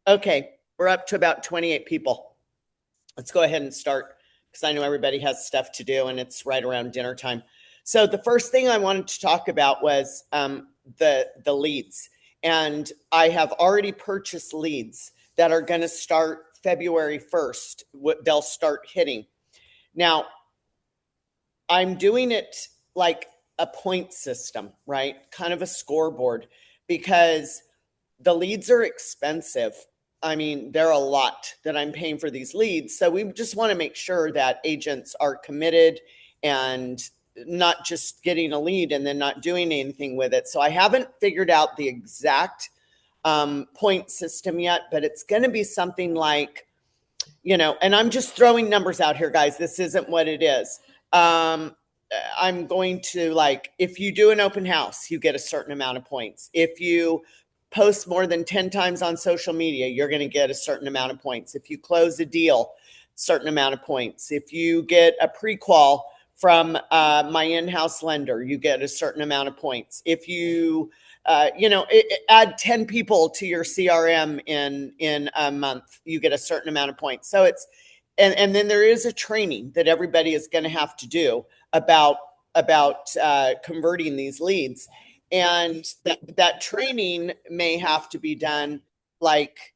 Okay, we're up to about 28 people. Let's go ahead and start because I know everybody has stuff to do and it's right around dinner time. So the first thing I wanted to talk about was the leads, and I have already purchased leads that are going to start February 1st. They'll start hitting. Now, I'm doing it like a point system, right? Kind of a scoreboard, because the leads are expensive. I mean, they're a lot that I'm paying for these leads. So we just want to make sure that agents are committed and not just getting a lead and then not doing anything with it. So I haven't figured out the exact point system yet, but it's going to be something like, and I'm just throwing numbers out here, guys. This isn't what it is. Um, I'm going to, like, if you do an open house, you get a certain amount of points. If you post more than 10 times on social media, you're going to get a certain amount of points. If you close a deal, certain amount of points. If you get a pre-qual from my in-house lender, you get a certain amount of points. If you add 10 people to your CRM in a month, you get a certain amount of points. So it's, and then there is a training that everybody is going to have to do about converting these leads, and that training may have to be done like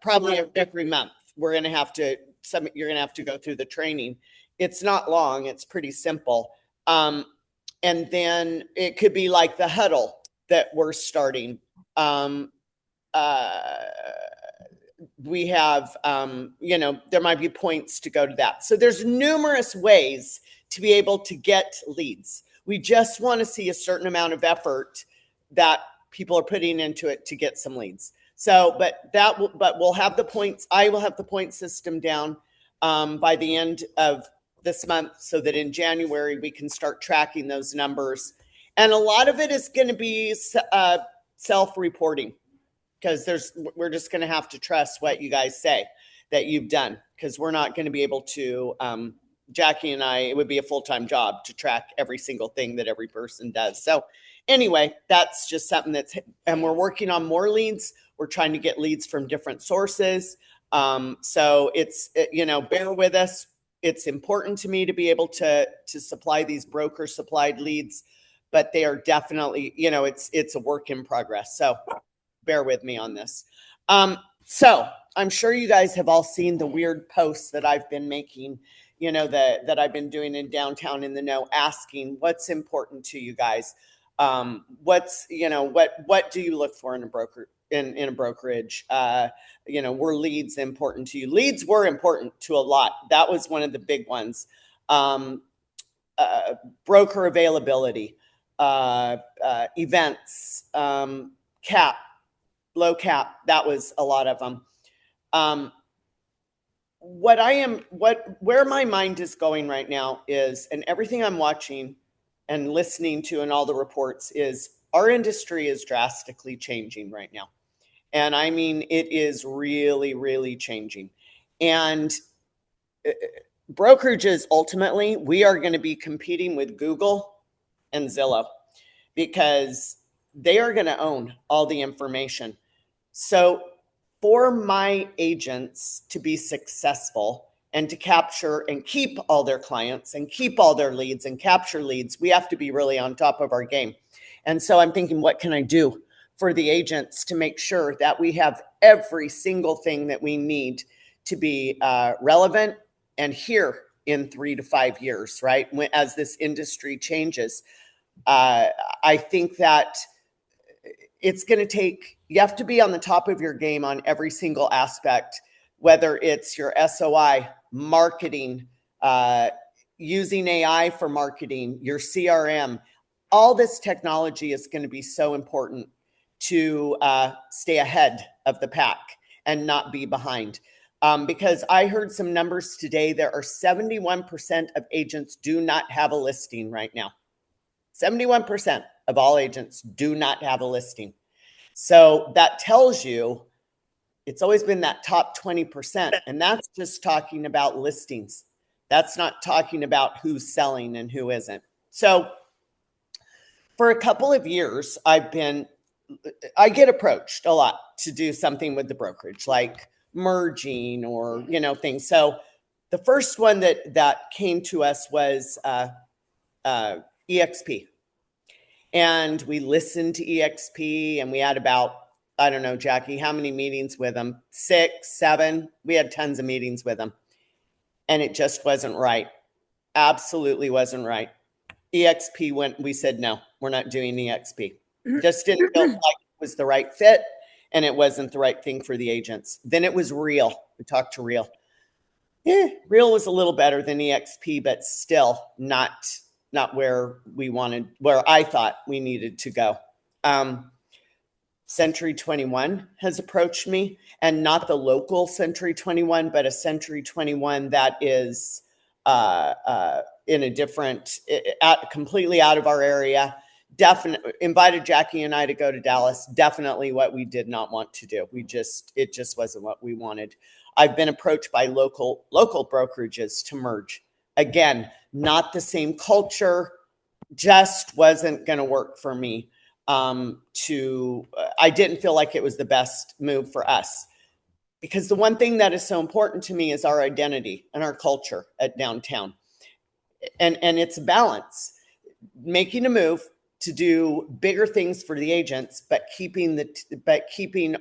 probably every month. We're going to have to you're going to have to go through the training. It's not long, it's pretty simple. And then it could be like the huddle that we're starting. um, uh, we have, there might be points to go to that. So there's numerous ways to be able to get leads. We just want to see a certain amount of effort that people are putting into it to get some leads. So, but we'll have the points. I will have the point system down by the end of this month, so that in January we can start tracking those numbers. And a lot of it is going to be self-reporting, because we're just going to have to trust what you guys say that you've done, because we're not going to be able to, Jackie and I, it would be a full-time job to track every single thing that every person does. So anyway, that's just something and we're working on more leads. We're trying to get leads from different sources. So bear with us. It's important to me to be able to supply these broker supplied leads, but they are definitely, it's a work in progress. So bear with me on this. So I'm sure you guys have all seen the weird posts that I've been making, that I've been doing in Downtown in the Know, asking what's important to you guys. What do you look for in a broker, in a brokerage? Were leads important to you? Leads were important to a lot. That was one of the big ones. Broker availability, events, cap, low cap. That was a lot of them. Where my mind is going right now is, and everything I'm watching and listening to and all the reports, is our industry is drastically changing right now. And I mean, it is really, really changing. And brokerages, ultimately, we are going to be competing with Google and Zillow, because they are going to own all the information. So for my agents to be successful and to capture and keep all their clients and keep all their leads and capture leads, we have to be really on top of our game. And so I'm thinking, what can I do for the agents to make sure that we have every single thing that we need to be relevant and here in 3 to 5 years, right? As this industry changes, I think that it's going to take, you have to be on the top of your game on every single aspect, whether it's your SOI, marketing, using AI for marketing, your CRM. All this technology is going to be so important to stay ahead of the pack and not be behind. Because I heard some numbers today. There are 71% of agents do not have a listing right now. 71% of all agents do not have a listing. So that tells you it's always been that top 20%. And that's just talking about listings. That's not talking about who's selling and who isn't. So for a couple of years, I've been I get approached a lot to do something with the brokerage, like merging or, things. So the first one that came to us was EXP. And we listened to EXP, and we had about, I don't know, Jackie, how many meetings with them? 6, 7. We had tons of meetings with them. And it just wasn't right. Absolutely wasn't right. EXP we said, no, we're not doing EXP. Just didn't feel like it was the right fit, and it wasn't the right thing for the agents. Then it was Real. We talked to Real. Real was a little better than EXP, but still not where I thought we needed to go. Century 21 has approached me, and not the local Century 21, but a Century 21 that is in a different, completely out of our area. Definitely invited Jackie and I to go to Dallas. Definitely what we did not want to do. It just wasn't what we wanted. I've been approached by local brokerages to merge. Again, not the same culture, just wasn't going to work for me. I didn't feel like it was the best move for us, because the one thing that is so important to me is our identity and our culture at downtown. And it's a balance, making a move to do bigger things for the agents, but keeping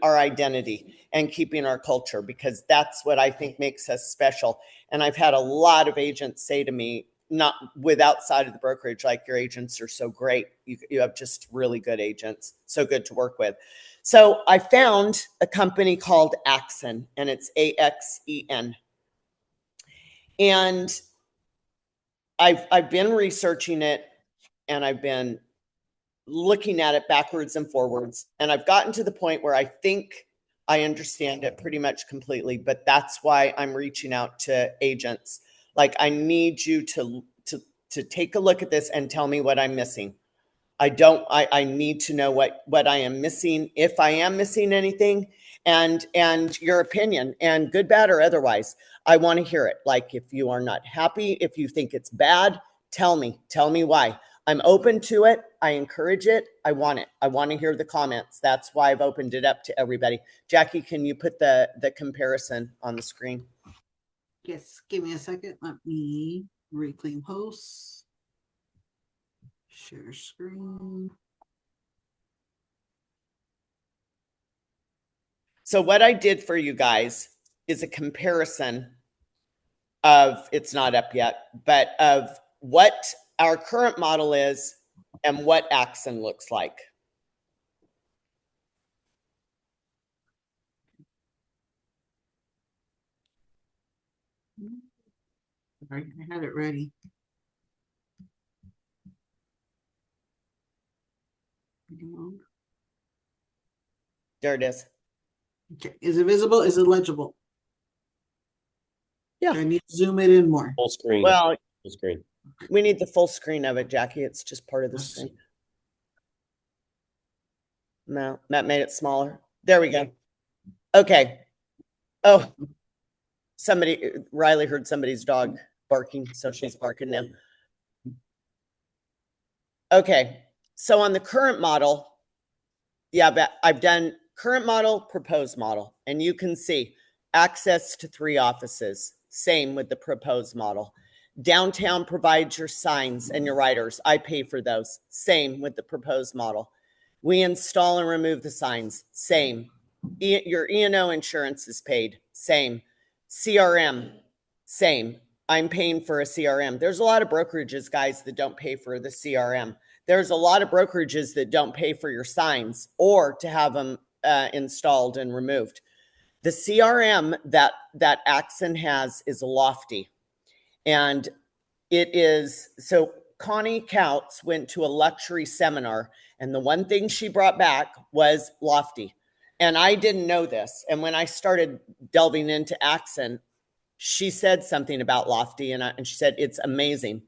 our identity and keeping our culture, because that's what I think makes us special. And I've had a lot of agents say to me, not with outside of the brokerage, like, your agents are so great. You have just really good agents, so good to work with. So I found a company called Axen, and it's AXEN. And I've been researching it, and I've been looking at it backwards and forwards. And I've gotten to the point where I think I understand it pretty much completely, but that's why I'm reaching out to agents. Like, I need you to take a look at this and tell me what I'm missing. I need to know what I am missing, if I am missing anything, and your opinion, and good, bad, or otherwise. I want to hear it. Like, if you are not happy, if you think it's bad, tell me why. I'm open to it. I encourage it. I want it. I want to hear the comments. That's why I've opened it up to everybody. Jackie, can you put the comparison on the screen? Yes, give me a second. Let me reclaim hosts. Share screen. So what I did for you guys is a comparison of, it's not up yet, but of what our current model is and what Axen looks like. I had it ready. There it is. Okay, is it visible? Is it legible? Yeah. I need to zoom it in more. Full screen. Well, Full screen. We need the full screen of it, Jackie. It's just part of the screen. No, Matt made it smaller. There we go. Okay. Oh, Riley heard somebody's dog barking, so she's barking now. Okay. So on the current model, but I've done current model, proposed model, and you can see access to 3 offices. Same with the proposed model. Downtown provides your signs and your writers. I pay for those. Same with the proposed model. We install and remove the signs. Same. Your E&O insurance is paid. Same. CRM. Same. I'm paying for a CRM. There's a lot of brokerages, guys, that don't pay for the CRM. There's a lot of brokerages that don't pay for your signs or to have them installed and removed. The CRM that Axen has is Lofty. And it is, so Connie Couts went to a luxury seminar, and the one thing she brought back was Lofty. And I didn't know this. And when I started delving into Axen, she said something about Lofty, and she said, it's amazing.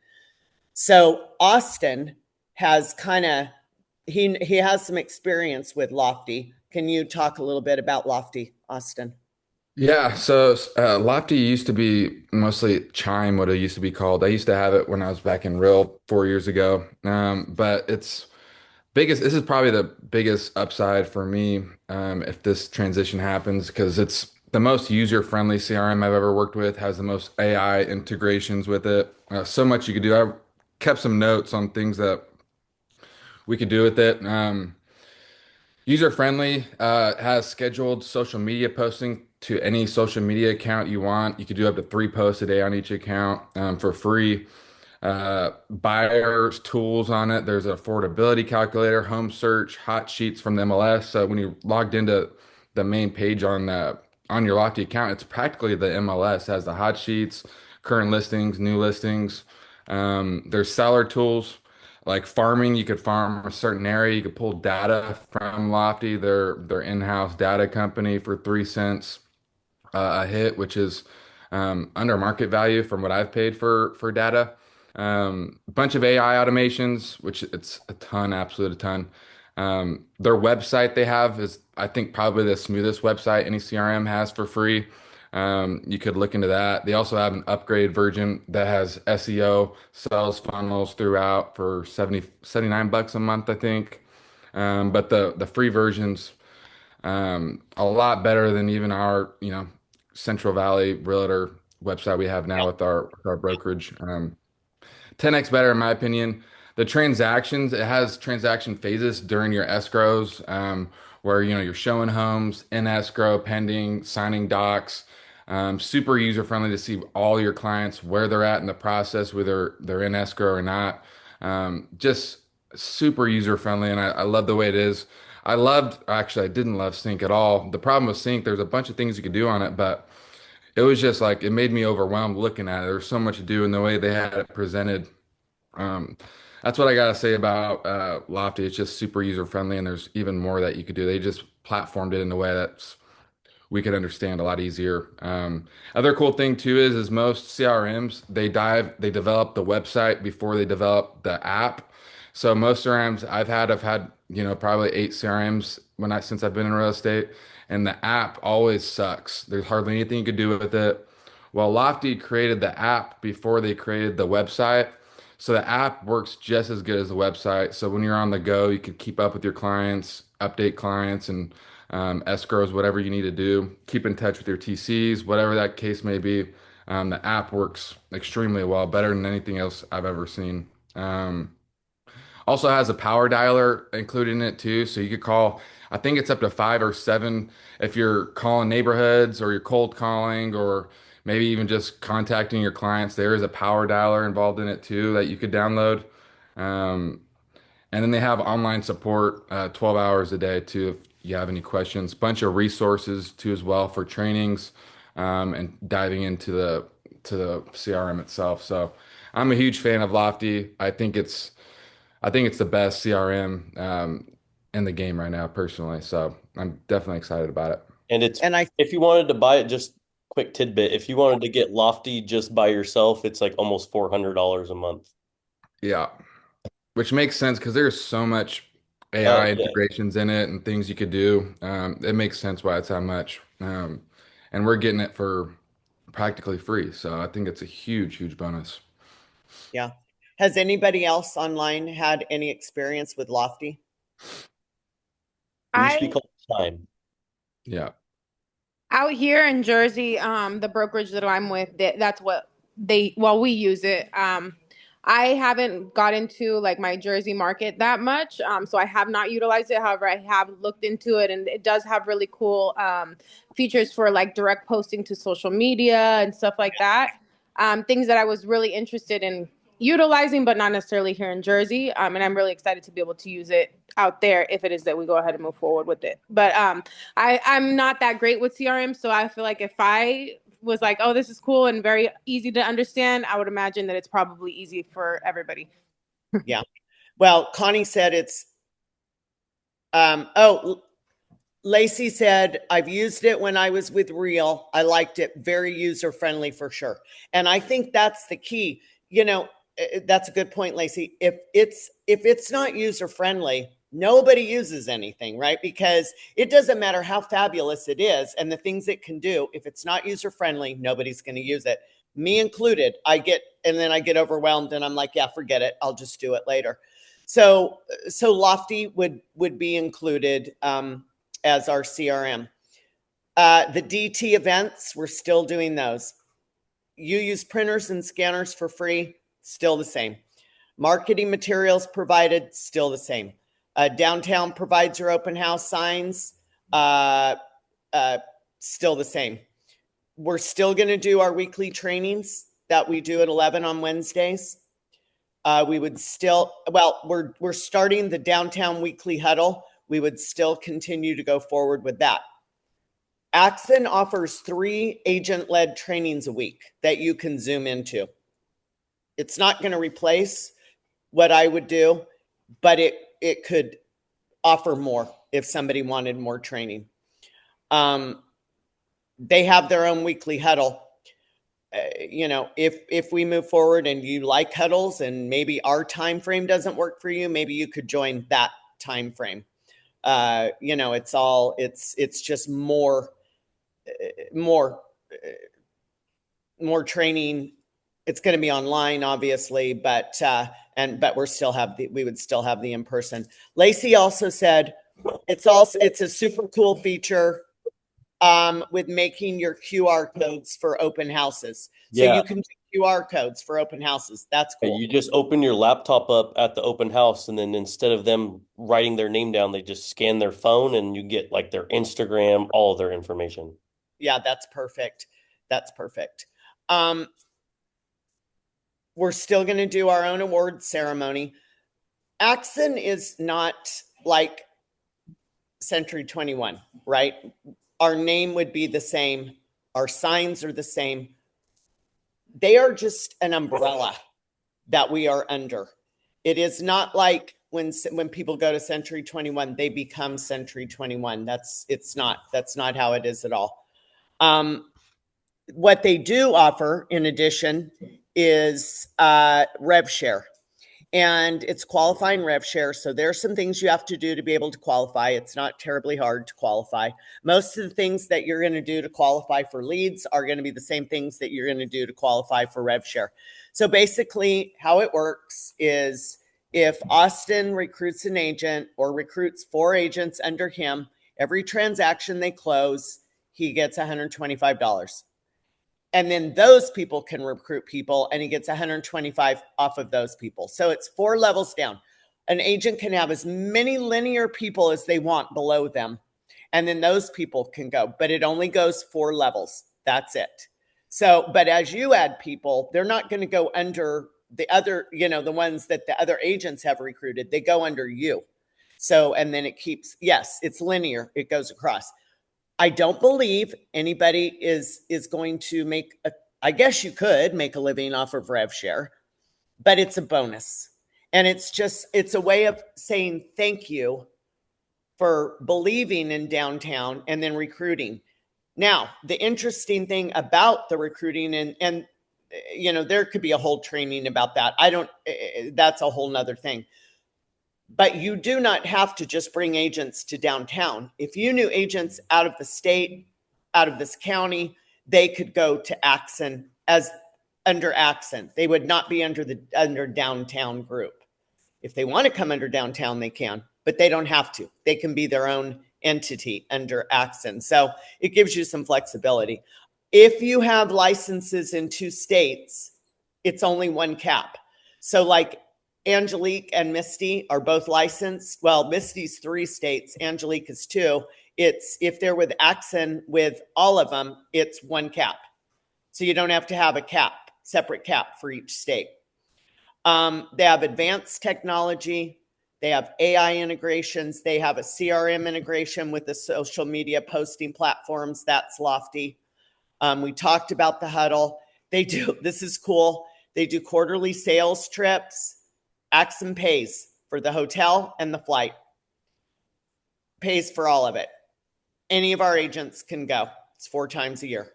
So Austin has he has some experience with Lofty. Can you talk a little bit about Lofty, Austin? Yeah, so Lofty used to be mostly Chime, what it used to be called. I used to have it when I was back in Real 4 years ago. But This is probably the biggest upside for me, if this transition happens, because it's the most user-friendly CRM I've ever worked with, has the most AI integrations with it. So much you could do. I kept some notes on things that we could do with it. User-friendly, has scheduled social media posting to any social media account you want. You could do up to 3 posts a day on each account, for free. Buyers tools on it. There's an affordability calculator, home search, hot sheets from the MLS. So when you logged into the main page on your Lofty account, it's practically the MLS. It has the hot sheets, current listings, new listings. There's seller tools like farming. You could farm a certain area. You could pull data from Lofty, their in-house data company, for 3 cents a hit, which is under market value from what I've paid for data. Bunch of AI automations, which it's a ton, absolute a ton. Their website they have is, I think, probably the smoothest website any CRM has for free. You could look into that. They also have an upgrade version that has SEO, sales funnels throughout for 79 bucks a month, I think. But the free versions, a lot better than even our, Central Valley Realtor website we have now with our brokerage. 10x better in my opinion. The transactions, it has transaction phases during your escrows, where you're showing homes in escrow, pending, signing docs. Super user friendly to see all your clients where they're at in the process, whether they're in escrow or not. Just super user friendly, and I love the way it is. Actually, I didn't love Sync at all. The problem with Sync, there's a bunch of things you could do on it, but it was just like it made me overwhelmed looking at it. There's so much to do, and the way they had it presented, um, that's what I gotta say about Lofty. It's just super user friendly, and there's even more that you could do. They just platformed it in a way that's we could understand a lot easier. Other cool thing too is most CRMs they develop the website before they develop the app. So most CRMs I've had probably 8 CRMs since I've been in real estate, and the app always sucks. There's hardly anything you could do with it. Well, Lofty created the app before they created the website. So the app works just as good as the website. So when you're on the go, you can keep up with your clients, update clients, and escrows, whatever you need to do. Keep in touch with your TCs, whatever that case may be. The app works extremely well, better than anything else I've ever seen. Also has a power dialer included in it too, so you could call. I think it's up to 5 or 7 if you're calling neighborhoods or you're cold calling or maybe even just contacting your clients. There is a power dialer involved in it too that you could download. Um, and then they have online support, 12 hours a day too, if you have any questions. Bunch of resources too as well for trainings, and diving into the CRM itself. So I'm a huge fan of Lofty. I think it's the best CRM, in the game right now, personally. So I'm definitely excited about it. And it's And I if you wanted to buy it, just quick tidbit, if you wanted to get Lofty just by yourself, it's like almost $400 a month. Yeah, which makes sense because there's so much Oh AI yeah. integrations in it and things you could do. It makes sense why it's that much. And we're getting it for practically free. So I think it's a huge, huge bonus. Yeah. Has anybody else online had any experience with Lofty? We used to be I called Time. Yeah. out here in Jersey, the brokerage that I'm with, that's what we use it. I haven't got into like my Jersey market that much, so I have not utilized it. However, I have looked into it, and it does have really cool features for like direct posting to social media and stuff like that. Things that I was really interested in utilizing, but not necessarily here in Jersey. And I'm really excited to be able to use it out there if it is that we go ahead and move forward with it. But I'm not that great with CRM, so I feel like if I was like, oh, this is cool and very easy to understand, I would imagine that it's probably easy for everybody. Yeah. Well, Connie said it's, oh, Lacey said, I've used it when I was with Real. I liked it. Very user friendly for sure. And I think that's the key. That's a good point, Lacey. If it's not user friendly, nobody uses anything, right? Because it doesn't matter how fabulous it is and the things it can do. If it's not user friendly, nobody's going to use it. Me included. And then I get overwhelmed and I'm like, yeah, forget it. I'll just do it later. So Lofty would be included as our CRM. The DT events, we're still doing those. You use printers and scanners for free, still the same. Marketing materials provided, still the same. Downtown provides your open house signs, still the same. We're still going to do our weekly trainings that we do at 11 on Wednesdays. We would still, we're starting the downtown weekly huddle. We would still continue to go forward with that. Axon offers 3 agent-led trainings a week that you can Zoom into. It's not going to replace what I would do, but it could offer more if somebody wanted more training. They have their own weekly huddle. If we move forward and you like huddles and maybe our time frame doesn't work for you, maybe you could join that time frame. It's just more training. It's going to be online, obviously, but we would still have the in person. Lacey also said it's a super cool feature with making your QR codes for open houses. So Yeah. you can do QR codes for open houses. That's cool. You just open your laptop up at the open house, and then instead of them writing their name down, they just scan their phone and you get like their Instagram, all of their information. Yeah, that's perfect. We're still going to do our own award ceremony. Axon is not like Century 21, right? Our name would be the same. Our signs are the same. They are just an umbrella that we are under. It is not like when people go to Century 21, they become Century 21. That's not how it is at all. What they do offer in addition is rev share. And it's qualifying rev share. So there are some things you have to do to be able to qualify. It's not terribly hard to qualify. Most of the things that you're going to do to qualify for leads are going to be the same things that you're going to do to qualify for rev share. So basically how it works is if Austin recruits an agent or recruits 4 agents under him, every transaction they close, he gets $125. And then those people can recruit people and he gets 125 off of those people. So it's 4 levels down. An agent can have as many linear people as they want below them. And then those people can go, but it only goes 4 levels. That's it. So, but as you add people, they're not going to go under the other, the ones that the other agents have recruited. They go under you. So, and then it keeps, yes, it's linear. It goes across. I don't believe anybody is going to I guess you could make a living off of rev share, but it's a bonus. And it's a way of saying thank you for believing in downtown and then recruiting. Now, the interesting thing about the recruiting and there could be a whole training about that. That's a whole nother thing. But you do not have to just bring agents to downtown. If you knew agents out of the state, out of this county, they could go to Axon as under Axon. They would not be under downtown group. If they want to come under downtown, they can, but they don't have to. They can be their own entity under Axon. So it gives you some flexibility. If you have licenses in 2 states, it's only 1 cap. So like Angelique and Misty are both licensed. Well, Misty's 3 states, Angelique is 2. It's if they're with Axon with all of them, it's 1 cap. So you don't have to have a separate cap for each state. They have advanced technology. They have AI integrations. They have a CRM integration with the social media posting platforms. That's Lofty. We talked about the huddle. This is cool. They do quarterly sales trips. Axon pays for the hotel and the flight. Pays for all of it. Any of our agents can go. It's 4 times a year.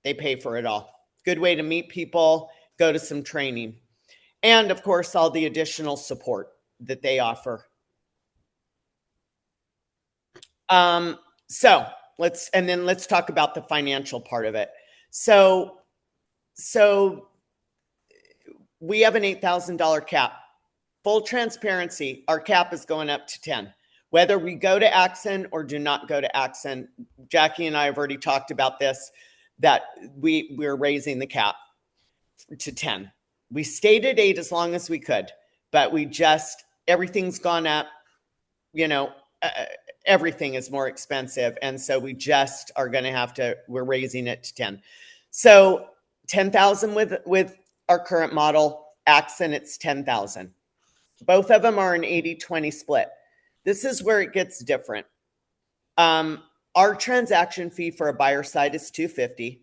They pay for it all. Good way to meet people, go to some training. And of course, all the additional support that they offer. So let's talk about the financial part of it. So we have an $8,000 cap full transparency, our cap is going up to 10. Whether we go to Axon or do not go to Axon, Jackie and I have already talked about this, that we're raising the cap to 10. We stayed at 8 as long as we could, but everything's gone up, everything is more expensive. And so we just are going to we're raising it to 10. So 10,000 with our current model. Axon, it's 10,000. Both of them are an 80-20 split. This is where it gets different. Our transaction fee for a buyer side is $250,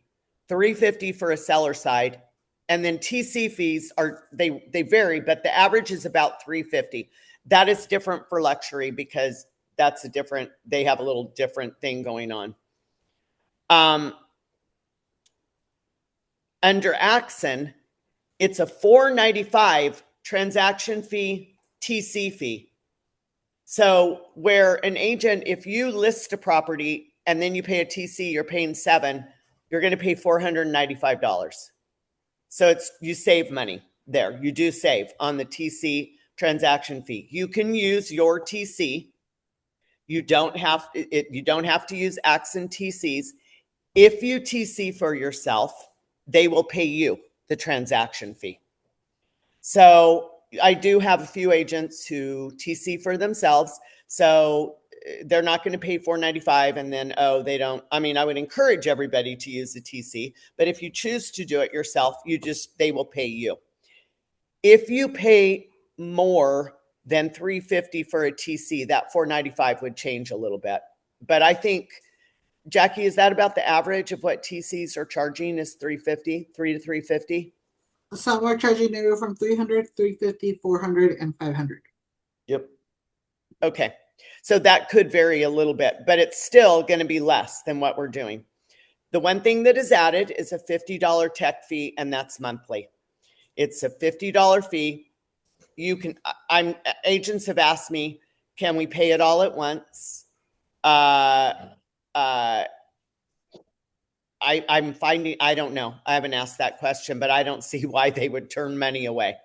$350 for a seller side, and then TC fees they vary, but the average is about $350. That is different for luxury because they have a little different thing going on. Under Axon, it's a $495 transaction fee, TC fee. So where an agent, if you list a property and then you pay a TC, you're paying $7, you're going to pay $495. So you save money there. You do save on the TC transaction fee. You can use your TC. You don't have to use Axon TCs. If you TC for yourself, they will pay you the transaction fee. So I do have a few agents who TC for themselves. So they're not going to pay $495 and then, they don't. I mean, I would encourage everybody to use the TC, but if you choose to do it yourself, they will pay you. If you pay more than $350 for a TC, that $495 would change a little bit. But I think, Jackie, is that about the average of what TCs are charging is $350, $3 to $350? Some are charging anywhere from $300, $350, $400, and $500. Yep. Okay. So that could vary a little bit, but it's still going to be less than what we're doing. The one thing that is added is a $50 tech fee, and that's monthly. It's a $50 fee. Agents have asked me, can we pay it all at once? I'm finding, I don't know. I haven't asked that question, but I don't see why they would turn money away.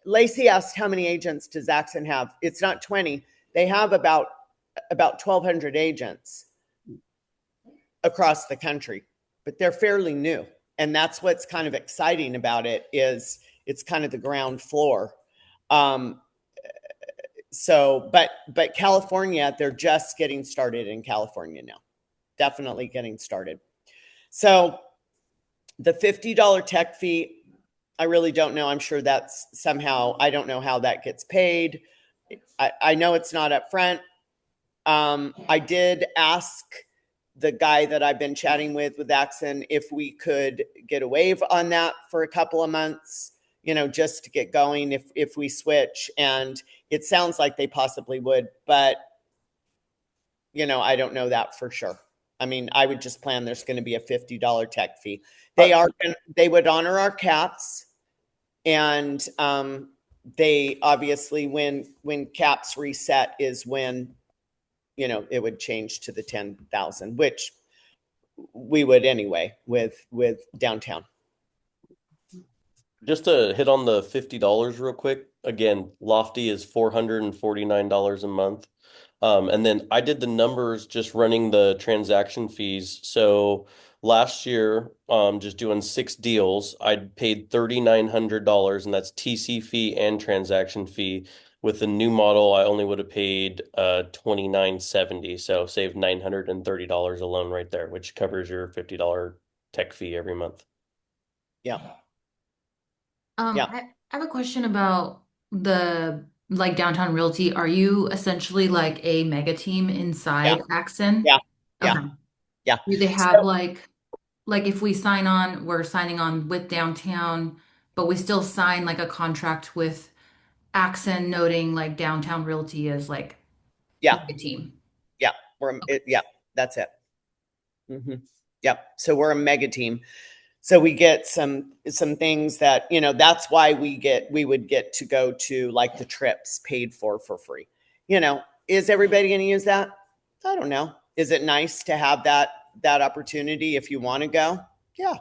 Lacey asked, how many agents does Axon have? It's not 20. They have about 1,200 agents across the country, but they're fairly new. And that's what's kind of exciting about it is it's kind of the ground floor. But California, they're just getting started in California now. Definitely getting started. So the $50 tech fee, I really don't know. I'm sure that's somehow, I don't know how that gets paid. I know it's not up front. I did ask the guy that I've been chatting with Axon if we could get a waive on that for a couple of months, just to get going if we switch. And it sounds like they possibly would, but I don't know that for sure. I mean, I would just plan there's going to be a $50 tech fee. They would honor our caps, and they obviously when caps reset is when it would change to the 10,000, which we would anyway with downtown. Just to hit on the $50 real quick. Again, Lofty is $449 a month. And then I did the numbers just running the transaction fees. So last year, just doing 6 deals, I paid $3,900, and that's TC fee and transaction fee. With the new model, I only would have paid $2,970, so saved $930 alone right there, which covers your $50 tech fee every month. Yeah. Yeah. I have a question about the Downtown Realty. Are you essentially like a mega team inside Axon? Yeah. Okay. Yeah. Do they have like if we sign on, we're signing on with Downtown, but we still sign like a contract with Axon noting like Downtown Realty as like a team. Yeah. That's it. Mm-hmm. Yep. So we're a mega team. So we get some things that, that's why we would get to go to like the trips paid for free. Is everybody going to use that? I don't know. Is it nice to have that opportunity if you want to go? Yeah.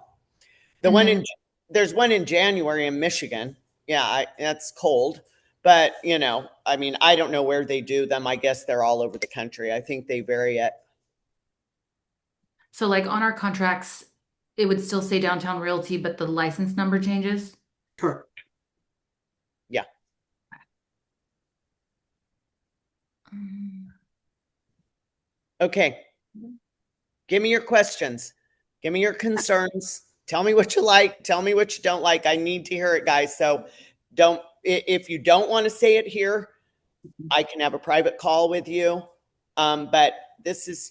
There's one in January in Michigan. Yeah, that's cold. But, you know, I mean, I don't know where they do them. I guess they're all over the country. I think they vary at, So like on our contracts, it would still say Downtown Realty, but the license number changes? Correct. yeah. Okay. Give me your questions. Give me your concerns. Tell me what you like. Tell me what you don't like. I need to hear it, guys. So if you don't want to say it here, I can have a private call with you. But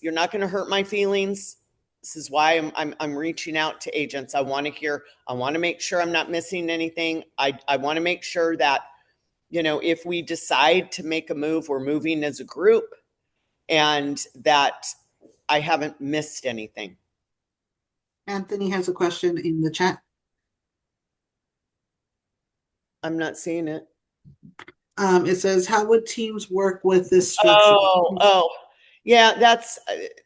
you're not going to hurt my feelings. This is why I'm reaching out to agents. I want to make sure I'm not missing anything. I want to make sure that, you know, if we decide to make a move, we're moving as a group and that I haven't missed anything. Anthony has a question in the chat. I'm not seeing it. It says, how would teams work with this structure? Yeah,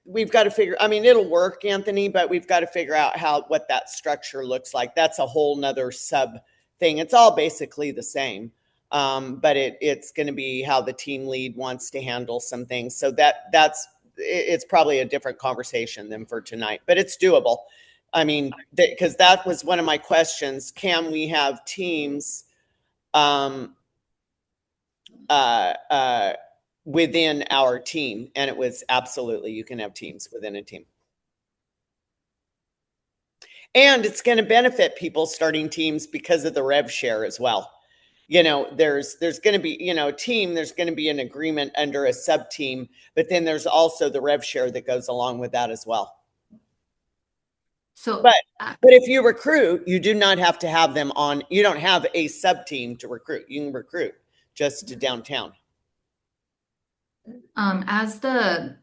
we've got to figure, I mean, it'll work, Anthony, but we've got to figure out what that structure looks like. That's a whole nother sub thing. It's all basically the same. But it's going to be how the team lead wants to handle some things. So it's probably a different conversation than for tonight, but it's doable. I mean, because that was one of my questions. Can we have teams within our team? And it was absolutely, you can have teams within a team. And it's going to benefit people starting teams because of the rev share as well. You know, there's going to be, you know, a team, there's going to be an agreement under a sub team, but then there's also the rev share that goes along with that as well. So, but if you recruit, you do not have to have them on. You don't have a sub team to recruit. You can recruit just to downtown. as the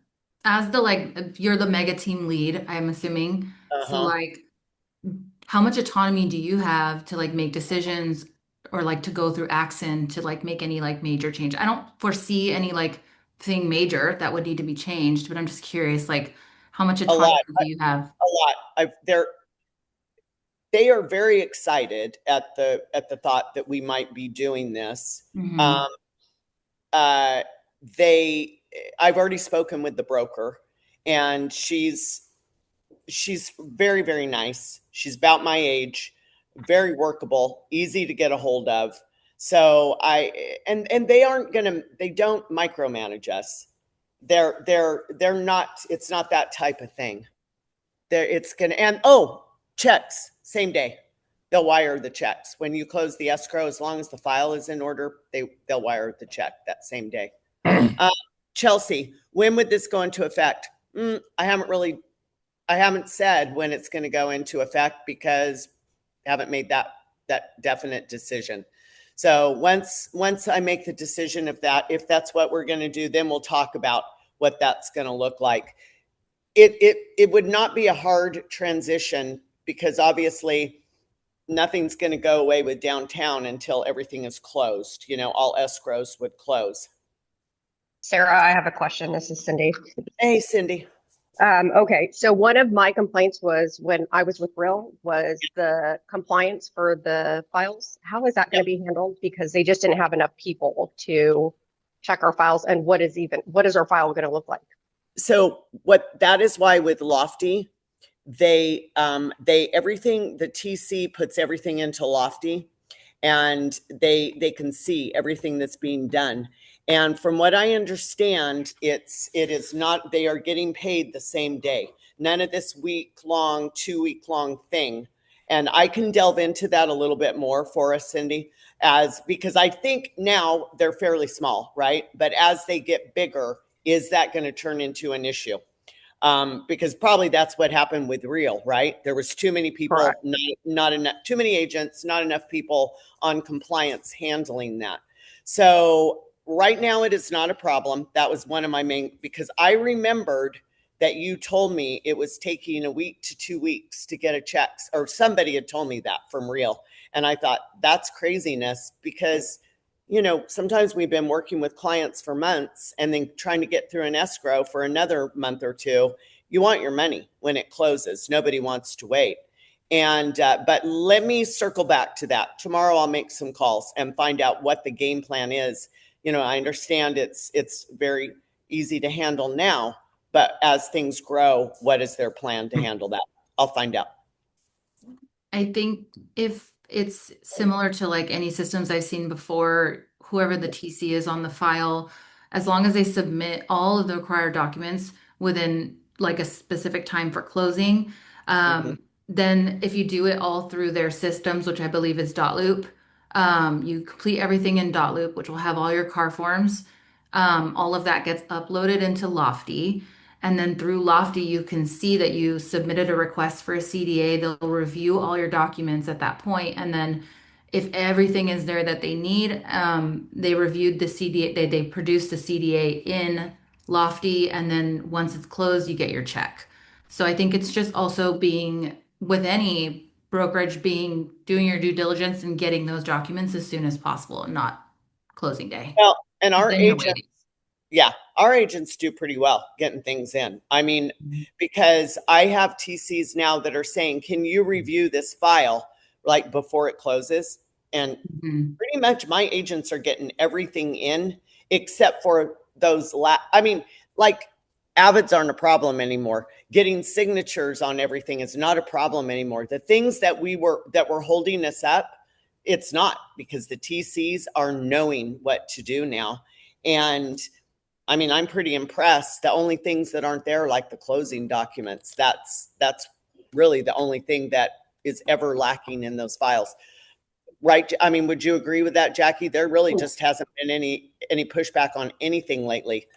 like, you're the mega team lead, I'm assuming. So like, how much autonomy do you have to like make decisions or like to go through Axon to like make any like major change? I don't foresee any like thing major that would need to be changed, but I'm just curious, like how much autonomy do you have? A lot. They are very excited at the thought that we might be doing this. Mhm. I've already spoken with the broker, and she's very, very nice. She's about my age, very workable, easy to get a hold of. So and they don't micromanage us. They're not, it's not that type of thing. Checks, same day. They'll wire the checks. When you close the escrow, as long as the file is in order, they'll wire the check that same day. Chelsea, when would this go into effect? I haven't said when it's going to go into effect because I haven't made that definite decision. So once I make the decision of that, if that's what we're going to do, then we'll talk about what that's going to look like. It would not be a hard transition because obviously nothing's going to go away with downtown until everything is closed. You know, all escrows would close. Sarah, I have a question. This is Cindy. Hey, Cindy. Okay, so one of my complaints was when I was with Real was the compliance for the files. How is that going to be handled? Because they just didn't have enough people to check our files. And what is our file going to look like? So that is why with Lofty, the TC puts everything into Lofty, and they can see everything that's being done. And from what I understand, it is not, they are getting paid the same day. None of this 2-week-long thing. And I can delve into that a little bit more for us, Cindy, because I think now they're fairly small, right? But as they get bigger, is that going to turn into an issue? Because probably that's what happened with Real, right? There was too many people, not enough, too many agents, not enough people on compliance handling that. So right now it is not a problem. That was one of my main, because I remembered that you told me it was taking 1 week to 2 weeks to get a check, or somebody had told me that from Real. And I thought that's craziness because, you know, sometimes we've been working with clients for months and then trying to get through an escrow for another month or two. You want your money when it closes. Nobody wants to wait. And but let me circle back to that. Tomorrow I'll make some calls and find out what the game plan is. I understand it's very easy to handle now, but as things grow, what is their plan to handle that? I'll find out. I think if it's similar to like any systems I've seen before, whoever the TC is on the file, as long as they submit all of the required documents within like a specific time for closing, then if you do it all through their systems, which I believe is Dotloop, you complete everything in Dotloop, which will have all your car forms. All of that gets uploaded into Lofty. And then through Lofty, you can see that you submitted a request for a CDA. They'll review all your documents at that point. And then if everything is there that they need, they reviewed the CDA, they produced the CDA in Lofty. And then once it's closed, you get your check. So I think it's just also being with any brokerage, doing your due diligence and getting those documents as soon as possible and not closing day. Well, and our Then you're agents, waiting. yeah, our agents do pretty well getting things in. I mean, because I have TCs now that are saying, can you review this file like before it closes? And pretty much my agents are getting everything in except for those like Avids aren't a problem anymore. Getting signatures on everything is not a problem anymore. The things that were holding us up, it's not, because the TCs are knowing what to do now. And I mean, I'm pretty impressed. The only things that aren't there, like the closing documents, that's really the only thing that is ever lacking in those files. Right? I mean, would you agree with that, Jackie? There really just hasn't been any pushback on anything lately.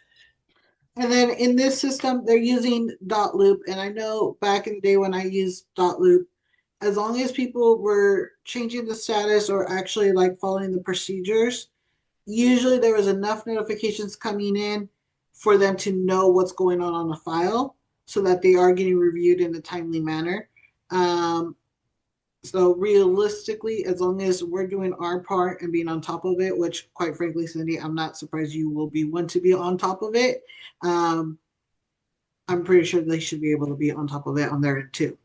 And then in this system, they're using Dotloop. And I know back in the day when I used Dotloop, as long as people were changing the status or actually like following the procedures, usually there was enough notifications coming in for them to know what's going on the file so that they are getting reviewed in a timely manner. So realistically, as long as we're doing our part and being on top of it, which quite frankly, Cindy, I'm not surprised you will be one to be on top of it. I'm pretty sure they should be able to be on top of it on their end too.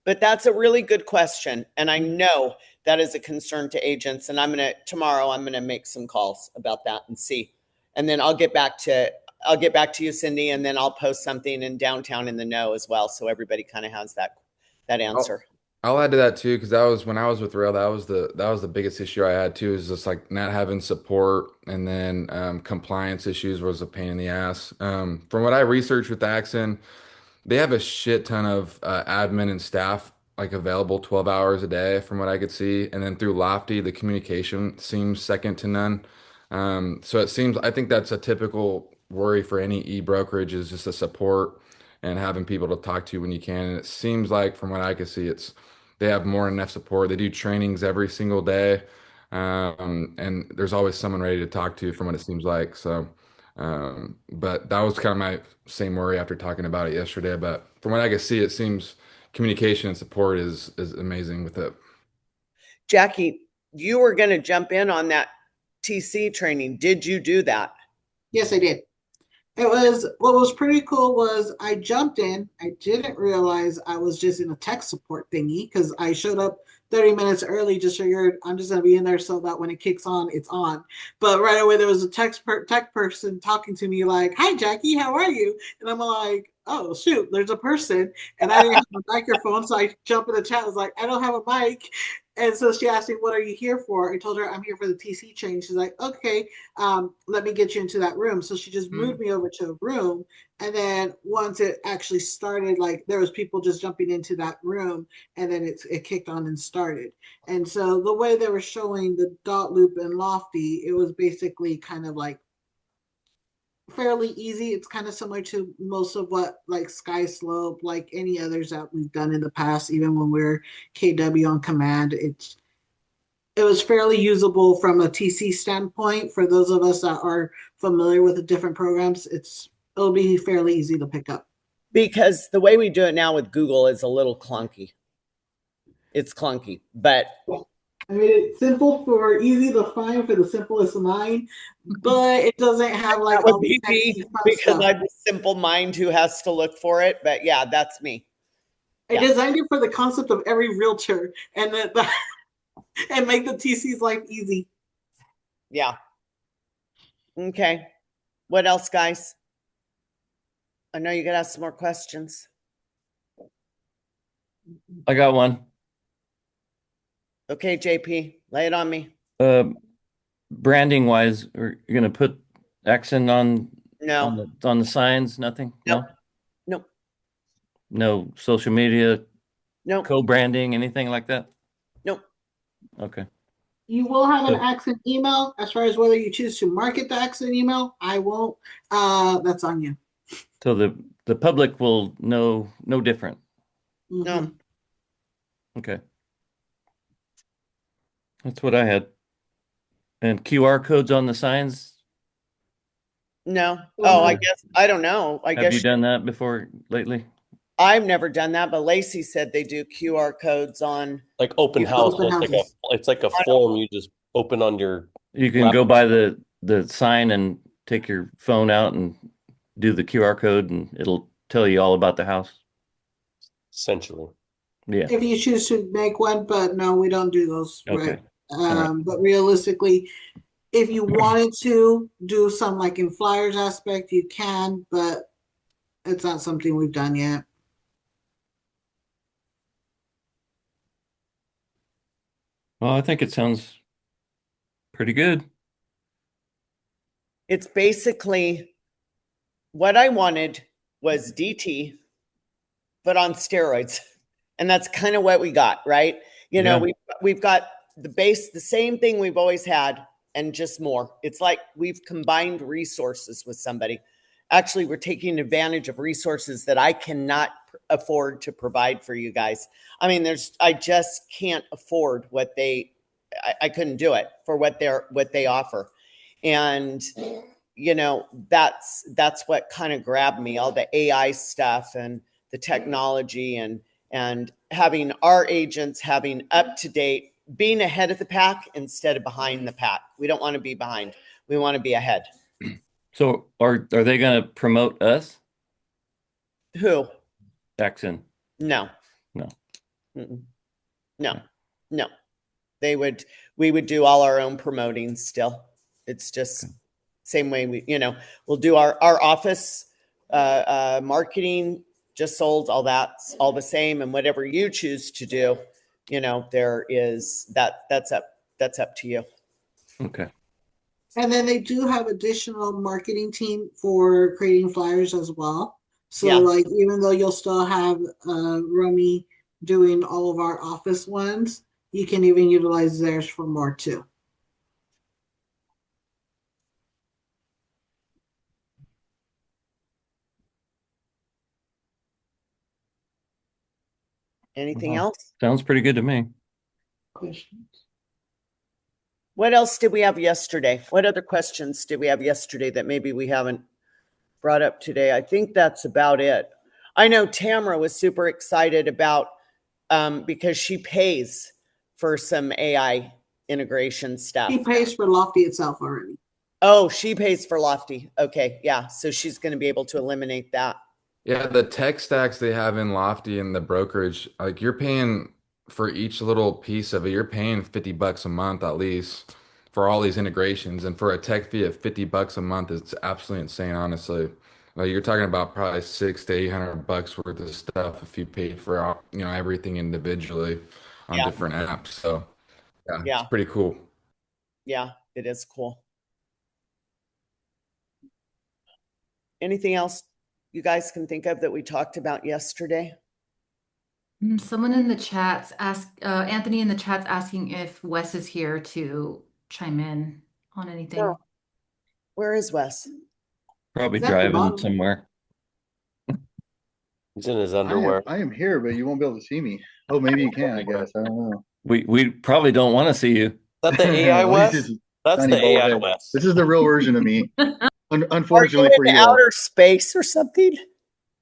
But that's a really good question. And I know that is a concern to agents. And tomorrow I'm going to make some calls about that and see. And then I'll get back to you, Cindy, and then I'll post something in Downtown in the Know as well. So everybody kind of has that answer. I'll add to that too, because that was when I was with Rail, that was the biggest issue I had too, is just like not having support, and then compliance issues was a pain in the ass. From what I researched with Axon, they have a shit ton of admin and staff like available 12 hours a day from what I could see. And then through Lofty, the communication seems second to none. So I think that's a typical worry for any e-brokerage, is just the support and having people to talk to when you can. And it seems like from what I can see, they have more than enough support. They do trainings every single day. And there's always someone ready to talk to from what it seems like. So but that was kind of my same worry after talking about it yesterday. But from what I can see, it seems communication and support is amazing with it. Jackie, you were going to jump in on that TC training. Did you do that? Yes, I did. What was pretty cool was I jumped in. I didn't realize I was just in a tech support thingy because I showed up 30 minutes early, just figured I'm just going to be in there so that when it kicks on, it's on. But right away, there was a tech person talking to me like, "Hi, Jackie, how are you?" And I'm like, "Oh, shoot, there's a person." And I didn't have a microphone, so I jumped in the chat. I was like, "I don't have a mic." And so she asked me, "What are you here for?" I told her, "I'm here for the TC training." She's like, "Okay, let me get you into that room." So she just moved me over to a room. And then once it actually started, like there was people just jumping into that room, and then it kicked on and started. And so the way they were showing the Dotloop and Lofty, it was basically kind of like fairly easy. It's kind of similar to most of what like SkySlope, like any others that we've done in the past, even when we're KW on command. It was fairly usable from a TC standpoint. For those of us that are familiar with the different programs, it'll be fairly easy to pick up. Because the way we do it now with Google is a little clunky. It's clunky, but I mean, it's simple for easy to find for the simplest mind, but it doesn't have like that would all be the me, sexy fun because stuff. I'm a simple mind who has to look for it. But yeah, that's me. I Yeah. designed it for the concept of every realtor and and make the TC's life easy. Yeah. Okay. What else, guys? I know you got to ask some more questions. I got one. Okay, JP, lay it on me. Branding wise, are you gonna put accent on No, on the signs? Nothing? Nope. No? nope, No social media, nope, co-branding, anything like that? nope. Okay. You will have an So- accent email. As far as whether you choose to market the accent email, I won't. That's on you. So the public will know no different. No. Mhm. Okay. That's what I had. And QR codes on the signs. No. Oh, I Uh, guess, I don't know. I Have you guess done that before lately? I've never done that, but Lacey said they do QR codes on. Like open You house, open so houses. it's like a form you just open on your You can Lap- go by the sign and take your phone out and do the QR code and it'll tell you all about the house. essentially. Yeah. If you choose to make one, but no, we don't do those. Okay. Right. right. But realistically, if you wanted to do some like in flyers aspect, you can, but it's not something we've done yet. Well, I think it sounds pretty good. It's basically what I wanted was DT, but on steroids. And that's kind of what we got, right? You know, Yeah. we've got the same thing we've always had, and just more. It's like we've combined resources with somebody. Actually, we're taking advantage of resources that I cannot afford to provide for you guys. I mean, I just can't afford what I couldn't do it for what they offer. And you know, that's what kind of grabbed me, all the AI stuff and the technology, and having our agents having up to date, being ahead of the pack instead of behind the pack. We don't want to be behind. We want to be ahead. So are they going to promote us? Who? Jackson? No. No. Mm-mm. No. No. We would do all our own promoting still. It's just same way we'll do our office marketing, just sold, all that's all the same, and whatever you choose to do, there is that's up to you. Okay. And then they do have additional marketing team for creating flyers as well. So Yeah. like even though you'll still have Romy doing all of our office ones, you can even utilize theirs for more too. Anything Wow. else? Sounds pretty good to me. Questions? What else did we have yesterday? What other questions did we have yesterday that maybe we haven't brought up today? I think that's about it. I know Tamara was super excited about because she pays for some AI integration stuff. He pays for Lofty itself already. Oh, she pays for Lofty. Okay, yeah. So she's going to be able to eliminate that. Yeah, the tech stacks they have in Lofty and the brokerage, like you're paying for each little piece of it, you're paying $50 a month at least for all these integrations. And for a tech fee of $50 a month, it's absolutely insane, honestly. Like you're talking about probably 600 to 800 bucks worth of stuff if you paid for everything individually on Yeah. different apps. So yeah, it's Yeah. pretty cool. Yeah, it is cool. Anything else you guys can think of that we talked about yesterday? Someone in the chat's Anthony in the chat's asking if Wes is here to chime in on anything. No. Where is Wes? Probably Is that the driving bottom? somewhere. He's in his underwear. I am here, but you won't be able to see me. Oh, maybe you can, I guess. I don't know. We probably don't want to see you. Is that the AI At least West? it's That's tiny the bald AI head. West. This is the real version of me. Are you Unfortunately for in you all. outer space or something?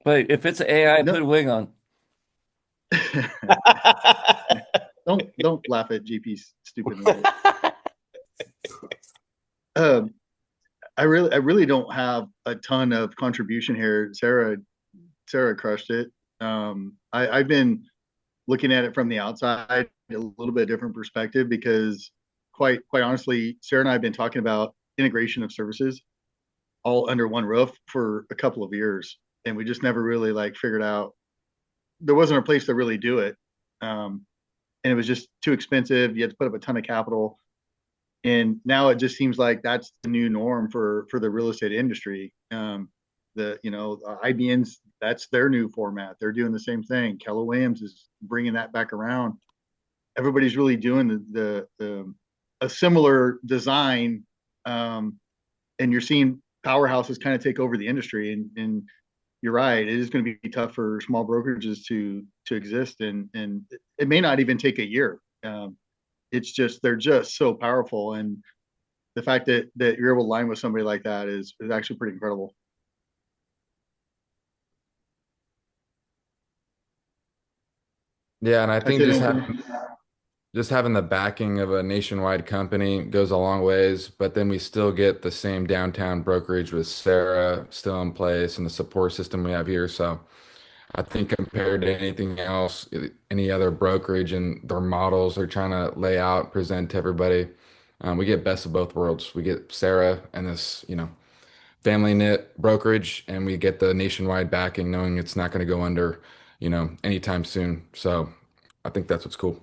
But if it's AI, No. put a wig on. Don't laugh at GP's stupid language. I really don't have a ton of contribution here. Sarah crushed it. I've been looking at it from the outside, a little bit different perspective, because quite honestly, Sarah and I have been talking about integration of services all under one roof for a couple of years, and we just never really like figured out. There wasn't a place to really do it, and it was just too expensive. You had to put up a ton of capital, and now it just seems like that's the new norm for the real estate industry. The IBN's, that's their new format. They're doing the same thing. Keller Williams is bringing that back around. Everybody's really doing the a similar design, and you're seeing powerhouses kind of take over the industry. And you're right, it is going to be tough for small brokerages to exist, and it may not even take a year. It's just they're just so powerful, and the fact that you're able to line with somebody like that is actually pretty incredible. Yeah, and I think That's just it. having the backing of a nationwide company goes a long ways, but then we still get the same downtown brokerage with Sarah still in place and the support system we have here. So I think compared to anything else, any other brokerage and their models they're trying to lay out, present to everybody, we get best of both worlds. We get Sarah and this, family knit brokerage, and we get the nationwide backing, knowing it's not going to go under, anytime soon. So I think that's what's cool.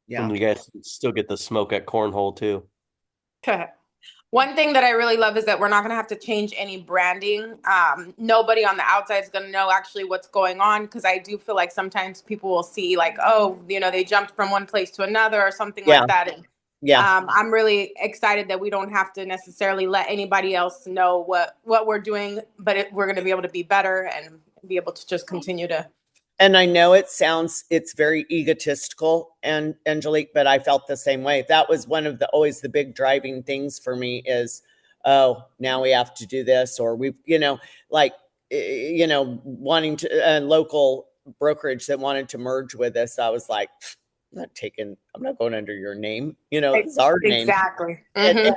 Yeah. And you guys still get the smoke at Cornhole too. One thing that I really love is that we're not going to have to change any branding. Nobody on the outside is going to know actually what's going on, because I do feel like sometimes people will see like, oh, they jumped from one place to another or something Yeah. like that. And Yeah. I'm really excited that we don't have to necessarily let anybody else know what we're doing, but we're going to be able to be better and be able to just continue to. And I know it's very egotistical, and Angelique, but I felt the same way. That was one of always the big driving things for me is, oh, now we have to do this, or we've, wanting to, a local brokerage that wanted to merge with us. I was like, I'm not going under your name. It's our name. Exactly. And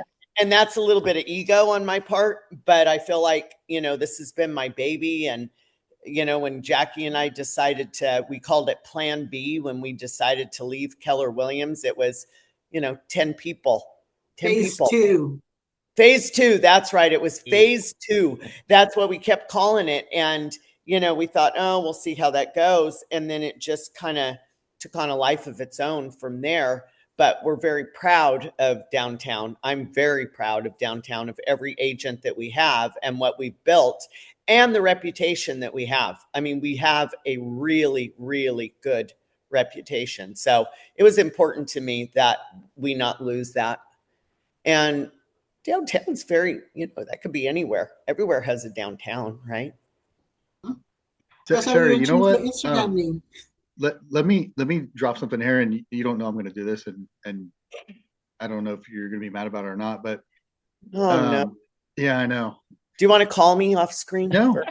that's a little bit of ego on my part, but I feel like, this has been my baby. And when Jackie and I we called it Plan B, when we decided to leave Keller Williams, it was, 10 people. 10 Phase people. 2. Phase 2. That's right. It was phase 2. That's what we kept calling it. And, we thought, oh, we'll see how that goes. And then it just kind of took on a life of its own from there. But we're very proud of downtown. I'm very proud of downtown, of every agent that we have and what we've built and the reputation that we have. I mean, we have a really, really good reputation. So it was important to me that we not lose that. And downtown's very, that could be anywhere. Everywhere has a downtown, right? That's how Sarah, we you know what? the Instagram name. Let me drop something here, and you don't know I'm going to do this, and I don't know if you're going to be mad about it or not, but no. Yeah, I know. Do you want to call me off screen? No.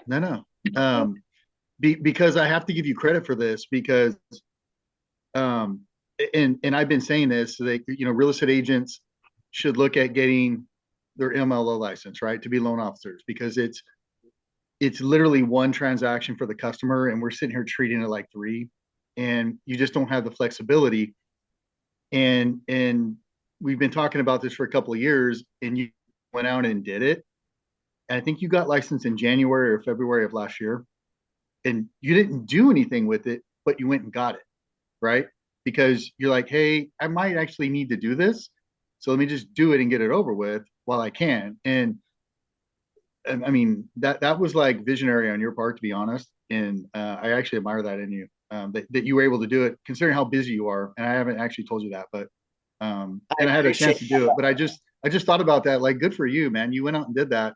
Because I have to give you credit for this, because and I've been saying this, so real estate agents should look at getting their MLO license, right, to be loan officers, because it's literally one transaction for the customer, and we're sitting here treating it like 3, and you just don't have the flexibility. And we've been talking about this for a couple of years, and you went out and did it. And I think you got licensed in January or February of last year, and you didn't do anything with it, but you went and got it, right? Because you're like, hey, I might actually need to do this, so let me just do it and get it over with while I can. And I mean, that was like visionary on your part, to be honest. And I actually admire that in you, that you were able to do it, considering how busy you are. And I haven't actually told you that, but and I had a chance to do it. But I just thought about that. Like, good for you, man. You went out and did that,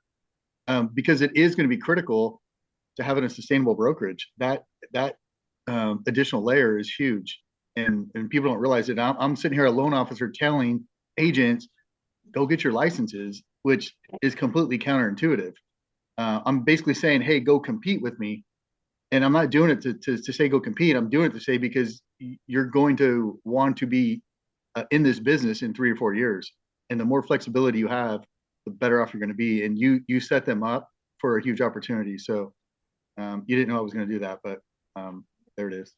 because it is going to be critical to having a sustainable brokerage. That additional layer is huge, and people don't realize it. I'm sitting here, a loan officer, telling agents, go get your licenses, which is completely counterintuitive. I'm basically saying, hey, go compete with me. And I'm not doing it to say go compete. I'm doing it to say, because you're going to want to be in this business in 3 or 4 years. And the more flexibility you have, the better off you're going to be. And you set them up for a huge opportunity. So you didn't know I was going to do that, but there it is.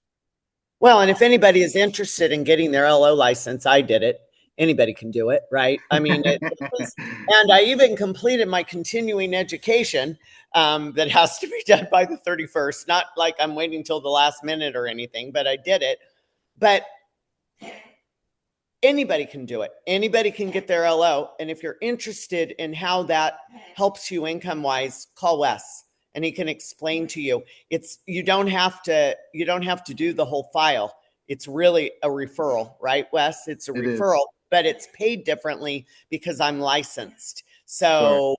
Well, and if anybody is interested in getting their LO license, I did it. Anybody can do it, right? I mean, and I even completed my continuing education that has to be done by the 31st. Not like I'm waiting till the last minute or anything, but I did it. But anybody can do it. Anybody can get their LO. And if you're interested in how that helps you income wise, call Wes and he can explain to you. You don't have to do the whole file. It's really a referral, right, Wes? It's a referral, but it's paid differently because I'm licensed. So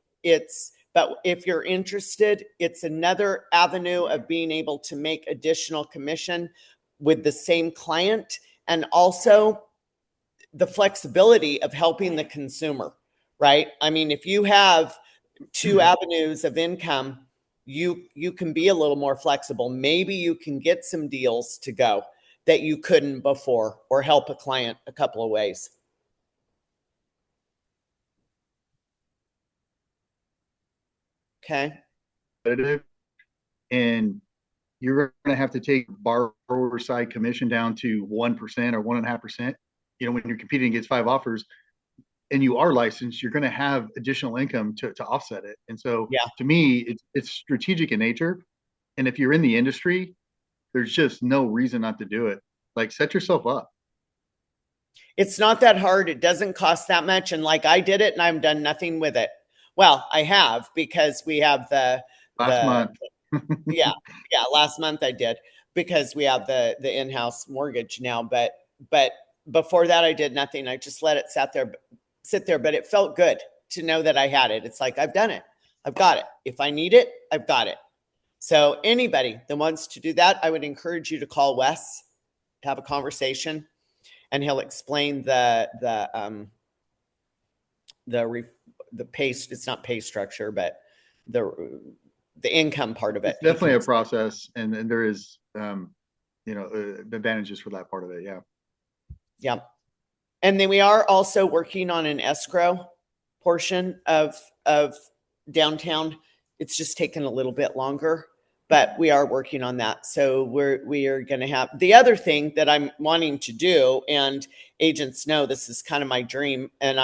but if you're interested, it's another avenue of being able to make additional commission with the same client, and also the flexibility of helping the consumer, right? I mean, if you have two avenues of income, you can be a little more flexible. Maybe you can get some deals to go that you couldn't before, or help a client a couple of ways. Okay. And you're going to have to take borrower side commission down to 1% or 1.5%. You know, when you're competing against 5 offers and you are licensed, you're going to have additional income to offset it. And so to me, it's strategic in nature. And if you're in the industry, there's just no reason not to do it. Like, set yourself up. It's not that hard. It doesn't cost that much. And like, I did it and I've done nothing with it. Well, I have, because we have last month. Last month I did, because we have the in-house mortgage now. But before that, I did nothing. I just let it sit there. But it felt good to know that I had it. It's like, I've done it. I've got it. If I need it, I've got it. So anybody that wants to do that, I would encourage you to call Wes, have a conversation, and he'll explain the pay. It's not pay structure, but the income part of it. It's definitely a process, and there is advantages for that part of it. Yeah. And then we are also working on an escrow portion of downtown. It's just taken a little bit longer, but we are working on that. So we are going to have the other thing that I'm wanting to do, and agents know this is kind of my dream, and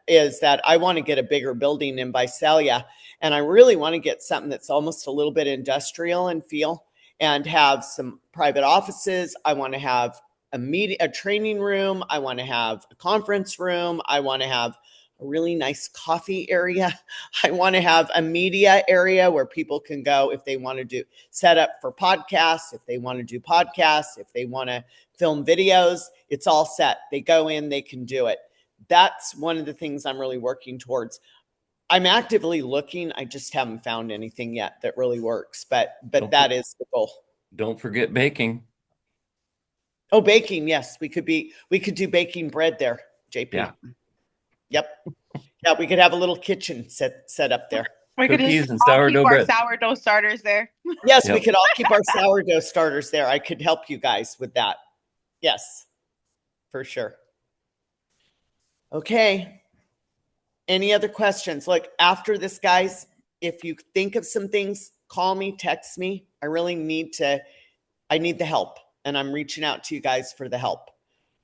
is that I want to get a bigger building in Visalia, and I really want to get something that's almost a little bit industrial in feel, and have some private offices. I want to have a training room. I want to have a conference room. I want to have a really nice coffee area. I want to have a media area where people can go if they want to set up for podcasts, if they want to do podcasts, if they want to film videos. It's all set. They go in, they can do it. That's one of the things I'm really working towards. I'm actively looking. I just haven't found anything yet that really works, but that is the goal. Don't forget baking. Oh, baking. Yes. We could do baking bread there, JP. Yeah. Yep. Yeah, we could have a little kitchen set up there. We could Cookies just and all sourdough keep our bread. sourdough starters there. Yes, Yep. we could all keep our sourdough starters there. I could help you guys with that. Yes, for sure. Okay. Any other questions? Look, after this, guys, if you think of some things, call me, text me. I really need the help, and I'm reaching out to you guys for the help.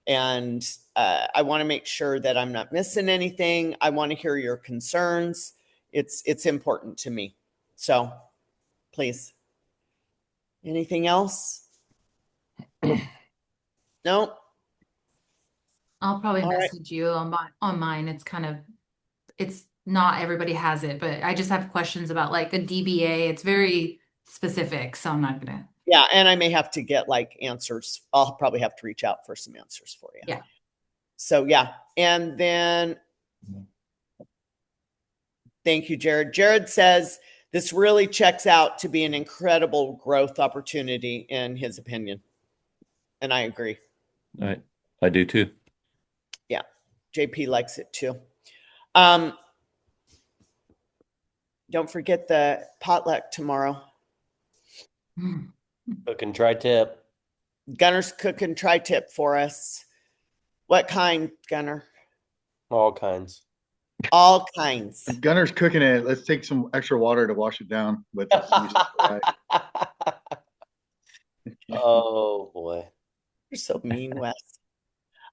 And I want to make sure that I'm not missing anything. I want to hear your concerns. It's important to me. So please. Anything else? No? I'll probably All right. message you on mine. It's not everybody has it, but I just have questions about like a DBA. It's very specific, so I'm not gonna. Yeah, and I may have to get like answers. I'll probably have to reach out for some answers for you. Yeah. So yeah, and then thank you, Jared. Jared says this really checks out to be an incredible growth opportunity in his opinion. And I agree. I do too. Yeah. JP likes it too. Don't forget the potluck tomorrow. Cook and tri-tip. Gunner's cooking tri-tip for us. What kind, Gunner? All kinds. All kinds. If Gunner's cooking it, let's take some extra water to wash it down with. Oh boy. You're so mean, Wes.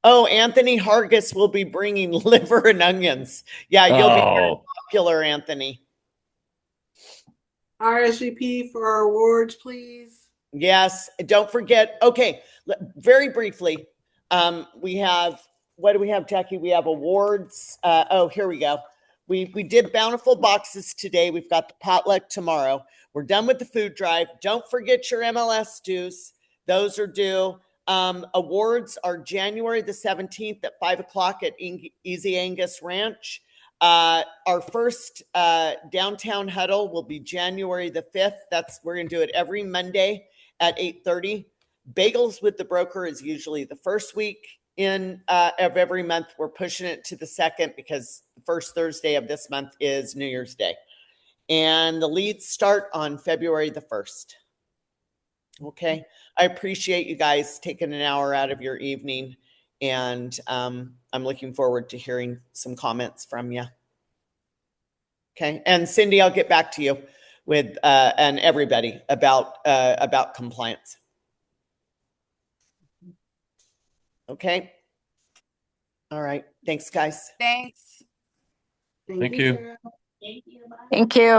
Oh, Anthony Hargis will be bringing liver and onions. Yeah, you'll be very Oh, popular, Anthony. RSVP for our awards, please. Yes, don't forget. Okay, very briefly, we have, what do we have, Jackie? We have awards. Oh, here we go. We did bountiful boxes today. We've got the potluck tomorrow. We're done with the food drive. Don't forget your MLS dues. Those are due. Awards are January the 17th at 5 o'clock at Easy Angus Ranch. Our first downtown huddle will be January the 5th. We're going to do it every Monday at 8:30. Bagels with the Broker is usually the first week of every month. We're pushing it to the second because the first Thursday of this month is New Year's Day. And the leads start on February the 1st. Okay. I appreciate you guys taking an hour out of your evening. And I'm looking forward to hearing some comments from you. Okay. And Cindy, I'll get back to you with and everybody about compliance. Okay. All right. Thanks, guys. Thanks. thank you. Sarah. Thank you.